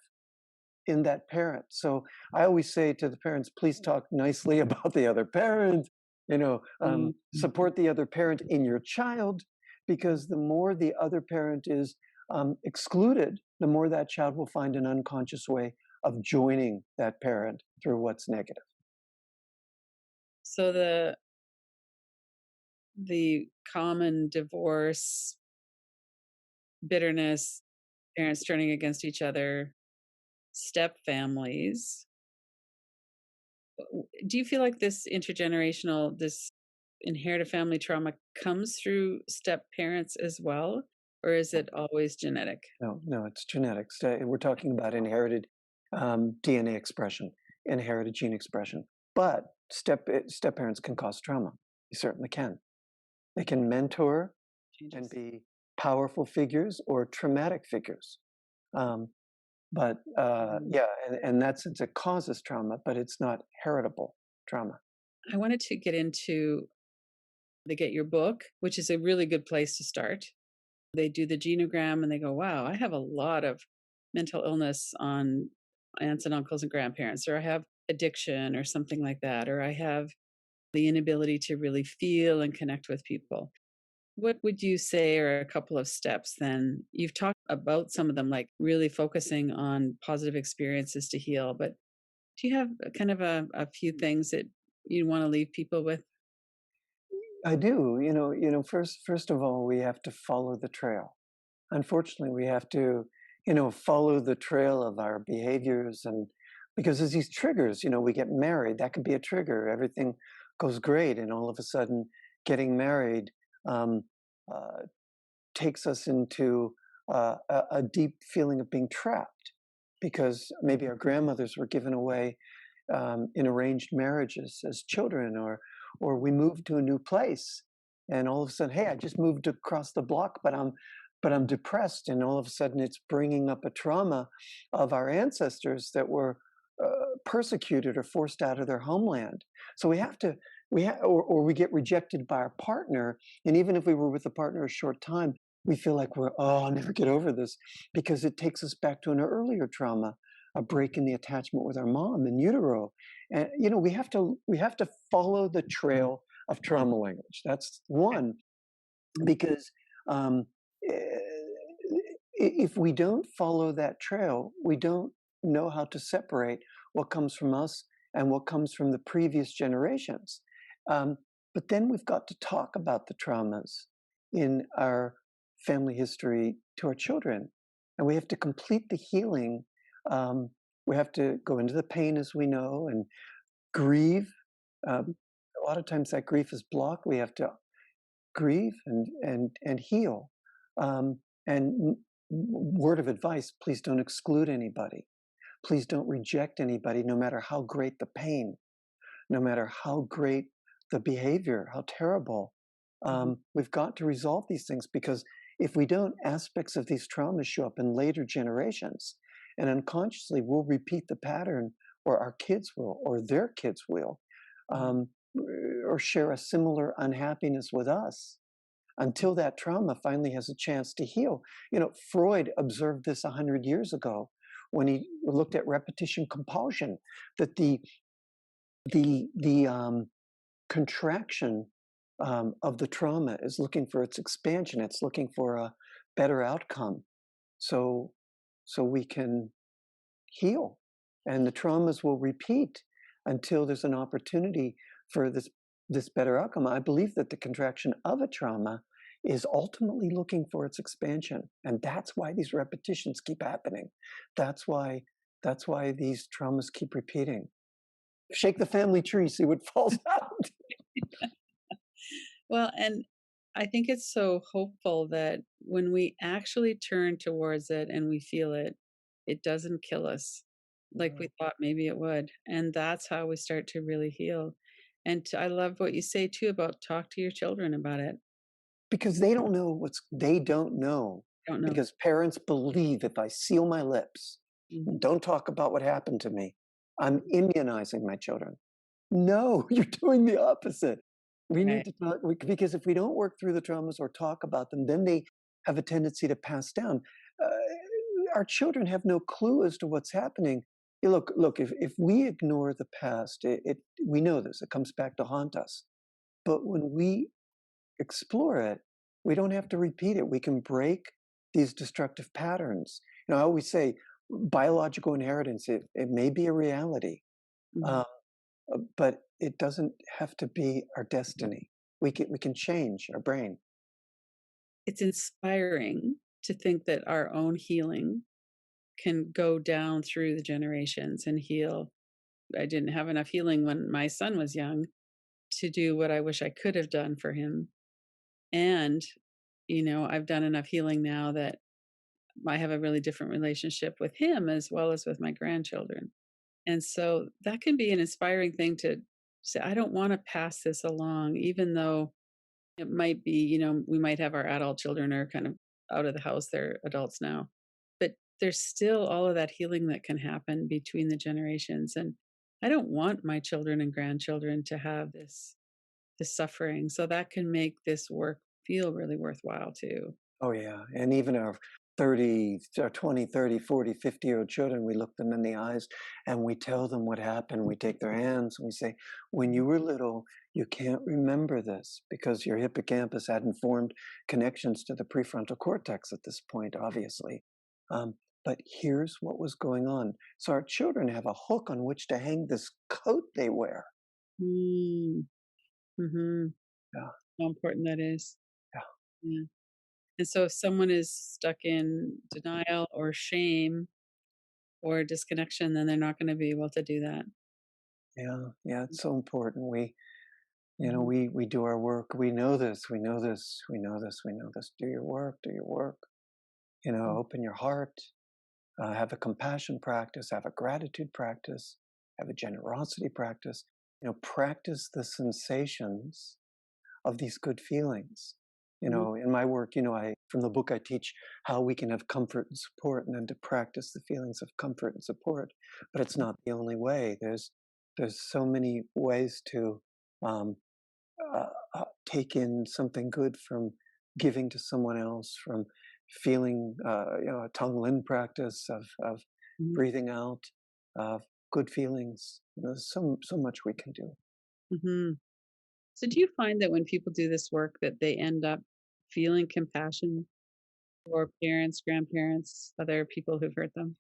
in that parent. So I always say to the parents, please talk nicely about the other parent, Mhm. support the other parent in your child, because the more the other parent is excluded, the more that child will find an unconscious way of joining that parent through what's negative. So the common divorce, bitterness, parents turning against each other, step families. Do you feel like this inherited family trauma comes through step parents as well, or is it always genetic? No, no, it's genetics. We're talking about inherited DNA expression, inherited gene expression. But step parents can cause trauma. They certainly can. They can mentor and Changes. be powerful figures or traumatic figures. Um, but Mhm. yeah, and that sense it causes trauma, but it's not heritable trauma. I wanted to get into they get your book, which is a really good place to start. They do the genogram and they go, wow, I have a lot of mental illness on aunts and uncles and grandparents, or I have addiction or something like that, or I have the inability to really feel and connect with people. What would you say are a couple of steps then? You've talked about some of them, like really focusing on positive experiences to heal, but do you have kind of a few things that you want to leave people with? I do. First of all, we have to follow the trail. Unfortunately, we have to, follow the trail of our behaviors, and because there's these triggers, we get married, that could be a trigger. Everything goes great, and all of a sudden, getting married um, uh, takes us into a deep feeling of being trapped because maybe our grandmothers were given away in arranged marriages as children, or we moved to a new place, and all of a sudden, hey, I just moved across the block, but I'm depressed, and all of a sudden, it's bringing up a trauma of our ancestors that were persecuted or forced out of their homeland. So we have to. Or we get rejected by our partner, and even if we were with a partner a short time, we feel like I'll never get over this because it takes us back to an earlier trauma, a break in the attachment with our mom in utero. And we have to follow the trail of trauma language. That's one, because um, eh, if we don't follow that trail, we don't know how to separate what comes from us and what comes from the previous generations. Um, but then we've got to talk about the traumas in our family history to our children, and we have to complete the healing. Um, we have to go into the pain, as we know, and grieve. A lot of times that grief is blocked. We have to grieve and heal. And word of advice: please don't exclude anybody. Please don't reject anybody, no matter how great the pain, no matter how great the behavior, how terrible. Mhm. We've got to resolve these things, because if we don't, aspects of these traumas show up in later generations, and unconsciously we'll repeat the pattern, or our kids will, or their kids will, Mhm. um, or share a similar unhappiness with us until that trauma finally has a chance to heal. Freud observed this 100 years ago when he looked at repetition compulsion, that the contraction of the trauma is looking for its expansion. It's looking for a better outcome, so we can heal, and the traumas will repeat until there's an opportunity for this better outcome. I believe that the contraction of a trauma is ultimately looking for its expansion, and that's why these repetitions keep happening. That's why these traumas keep repeating. Shake the family tree, see what falls out. Well, and I think it's so hopeful that when we actually turn towards it and we feel it, it doesn't kill us like we No. thought maybe it would. And that's how we start to really heal. And I love what you say too about talk to your children about it. Because they don't know, Don't know. because parents believe if I seal my lips, Mhm. Don't talk about what happened to me. I'm immunizing my children. No, you're doing the opposite. We need Right. to talk because if we don't work through the traumas or talk about them, then they have a tendency to pass down. Uh, our children have no clue as to what's happening. Look. If we ignore the past, we know this. It comes back to haunt us. But when we explore it, we don't have to repeat it. We can break these destructive patterns. I always say biological inheritance. It may be a reality. Mhm. Um, but it doesn't have to be our destiny. We can change our brain. It's inspiring to think that our own healing can go down through the generations and heal. I didn't have enough healing when my son was young to do what I wish I could have done for him. And, I've done enough healing now that I have a really different relationship with him as well as with my grandchildren. And so that can be an inspiring thing to say, I don't want to pass this along, even though it might be, we might have our adult children are kind of out of the house, they're adults now. But there's still all of that healing that can happen between the generations. And I don't want my children and grandchildren to have this suffering. So that can make this work feel really worthwhile too. Oh yeah, and even our 30 or 20, 30, 40, 50-year-old children, we look them in the eyes and we tell them what happened. We take their hands and we say, when you were little, you can't remember this because your hippocampus hadn't formed connections to the prefrontal cortex at this point, obviously. Um, but here's what was going on. So our children have a hook on which to hang this coat they wear. Mm, hmm. Yeah, How important that is. yeah, Yeah. And so if someone is stuck in denial or shame or disconnection, then they're not going to be able to do that. yeah, yeah. It's so important. Mhm, We do our work. We know this. We know this. We know this. We know this. Do your work. Do your work. mm, Open your heart. Have a compassion practice. Have a gratitude practice. Have a generosity practice. Practice the sensations of these good feelings. mhm, In my work, I from the book I teach how we can have comfort and support, and then to practice the feelings of comfort and support. But it's not the only way. There's so many ways to um, take in something good from giving to someone else, from feeling, a tongue lin practice of mhm, breathing out, of good feelings. There's so much we can do. mhm. So do you find that when people do this work that they end up feeling compassion for parents, grandparents, other people who've hurt them?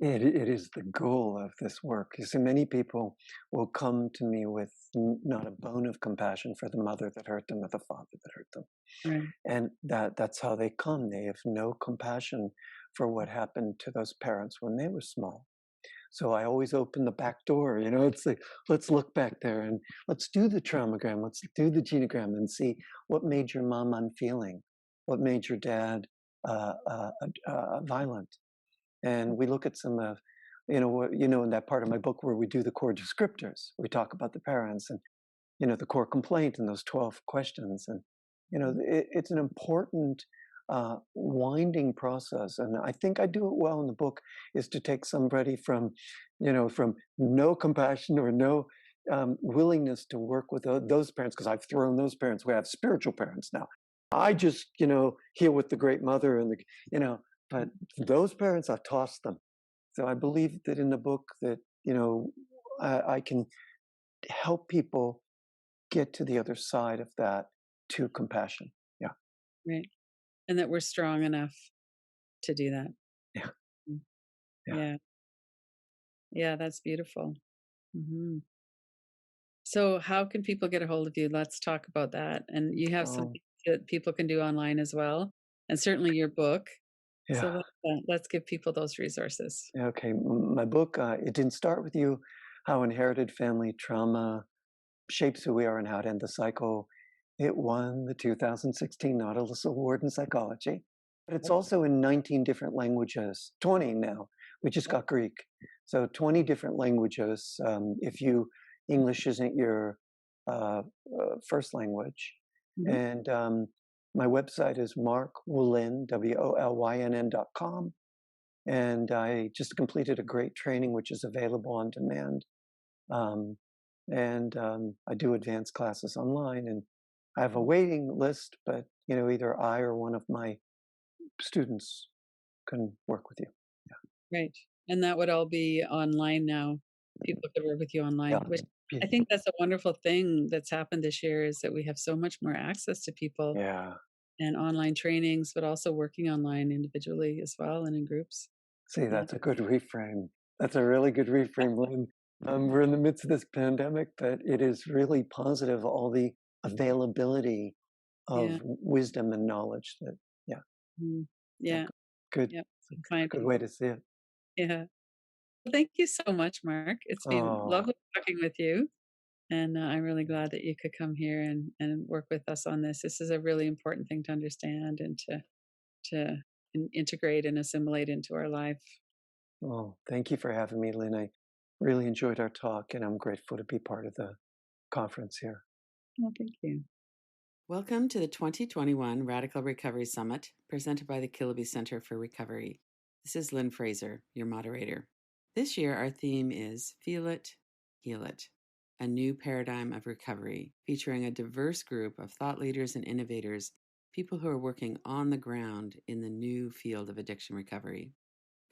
It is the goal of this work. You see, many people will come to me with not a bone of compassion for the mother that hurt them or the father that hurt them. Right. And that's how they come. They have no compassion for what happened to those parents when they were small. So I always open the back door. It's like, let's look back there and let's do the traumagram. Let's do the genogram and see what made your mom unfeeling, what made your dad violent. And we look at some of, in that part of my book where we do the core descriptors, we talk about the parents and, the core complaint and those 12 questions. And, it's an important winding process. And I think I do it well in the book is to take somebody from no compassion or no willingness to work with those parents, because I've thrown those parents. We have spiritual parents now. I just, heal with the great mother and you know, but those parents, I've tossed them. So I believe that in the book that, I can help people get to the other side of that to compassion. Yeah. Right. And that we're strong enough to do that. Yeah. Mm. Yeah. Yeah. Yeah, that's beautiful. Mhm. So how can people get a hold of you? Let's talk about that. And you have some Um, things that people can do online as well, and certainly your book. So yeah. let's give people those resources. Yeah, okay. My book, It Didn't Start With You, How Inherited Family Trauma Shapes Who We Are and How to End the Cycle. It won the 2016 Nautilus Award in Psychology. But it's also in 19 different languages, 20 now. We just got Greek. So 20 different languages. If English isn't your first language. Mhm. And my website is markwolyn, WOLYNN.com. And I just completed a great training, which is available on demand. Um, and I do advanced classes online, and I have a waiting list, but either I or one of my students can work with you. Right. And that would all be online now. People could work with you Yeah. online, which Yeah. I think that's a wonderful thing that's happened this year is that we have so much more access to people Yeah. and online trainings, but also working online individually as well and in groups. See, Yeah. that's a good reframe. That's a really good reframe, Lynn. We're in the midst of this pandemic, but it is really positive, all the availability Yeah. of wisdom and knowledge that, yeah, Mhm. yeah, Yeah. good. Yep. It's a good Finding. way to see it. Yeah. Well, thank you so much, Mark. It's been Oh, lovely talking with you. And I'm really glad that you could come here and work with us on this. This is a really important thing to understand and to integrate and assimilate into our life. oh, thank you for having me, Lynn. I really enjoyed our talk, and I'm grateful to be part of the conference here. Well, thank you. Welcome to the 2021 Radical Recovery Summit, presented by the Kilby Center for Recovery. This is Lynn Fraser, your moderator. This year, our theme is Feel It, Heal It, a new paradigm of recovery, featuring a diverse group of thought leaders and innovators, people who are working on the ground in the new field of addiction recovery.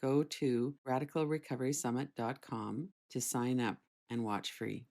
Go to radicalrecoverysummit.com to sign up and watch free.